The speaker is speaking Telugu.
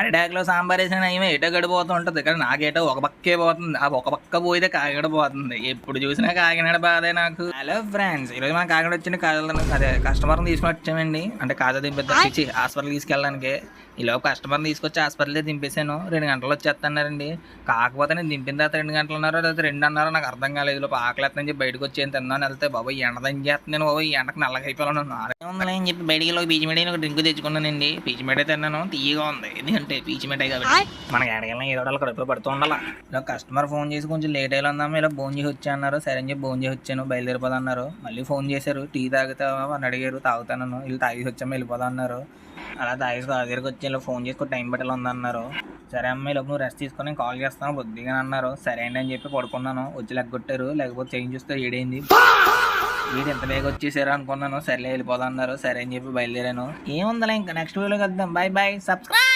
అరిటాకులో సాంబార్ వేసిన ఏమో ఏటో గడిపోతూ ఉంటుంది కానీ నాకేటో ఒక పక్కే పోతుంది. ఆ ఒక పక్క పోయితే కాకినాడ పోతుంది. ఎప్పుడు చూసినా కాకినాడ బాధే నాకు. హలో ఫ్రెండ్స్, ఈరోజు మన కాకినాడ వచ్చిన అదే కస్టమర్ని తీసుకుని వచ్చామండి. అంటే కాజా దింపేద్దాం ఇచ్చి హాస్పిటల్ తీసుకెళ్ళడానికి. ఈలోపు కస్టమర్ని తీసుకొచ్చి హాస్పిటల్ దింపేశాను. 2 గంటలు వచ్చేస్తున్నారండి. కాకపోతే నేను దింపిన తర్వాత 2 గంటలు అన్నారో లేదా 2 అన్నారో నాకు అర్థం కాలేదు. ఈలోపు ఆకలి నుంచి బయటకు వచ్చి తిన్నాను. వెళ్తే బాబు ఎండదని చేస్తున్నాను. బాబు ఈ ఎండకు నల్లగా అయిపోయాను. ఉందని అని చెప్పి బయటికి పీచు మిఠాయి ఒక డ్రింక్ తెచ్చుకున్నానండి. పీచు మిఠాయి తిన్నాను, తీయగా ఉంది. ఎందుకంటే పీచు మిఠాయి కాబట్టి మనకి ఎడగలని ఏదో ఒకటి కడుపులో పడుతూ ఉండాలి. ఇలా కస్టమర్ ఫోన్ చేసి కొంచెం లేట్ అయ్యి ఉందాము, ఇలా ఫోన్ చేసి వచ్చా అన్నారు. సరే అని చెప్పి ఫోన్ చేసి వచ్చాను. బయలుదేరిపోదా అన్నారు. మళ్ళీ ఫోన్ చేశారు, టీ తాగుతావా అని అడిగారు. తాగుతాను. వీళ్ళు తాగేసి వచ్చాము, వెళ్ళిపోదా అన్నారు. అలా తాగేసి దగ్గరికి వచ్చి ఇలా ఫోన్ చేసుకుని టైం బట్టలు ఉందన్నారు. సరే అమ్మాయి లోపు నువ్వు రెస్ట్ తీసుకొని కాల్ చేస్తాను బుద్ధిగా అన్నారు. సరే అండి అని చెప్పి పడుకున్నాను. వచ్చి లెగ్గొట్టారు. లేకపోతే చేంజ్ చూస్తే ఏడైంది. వీడు ఎంత బేగా వచ్చేసారు అనుకున్నాను. సరేలే వెళ్ళిపోదా అన్నారు. సరే అని చెప్పి బయలుదేరాను. ఏముందలే ఇంకా నెక్స్ట్ వీడియోలో కలుద్దాం. By by. సబ్స్క్రైబ్.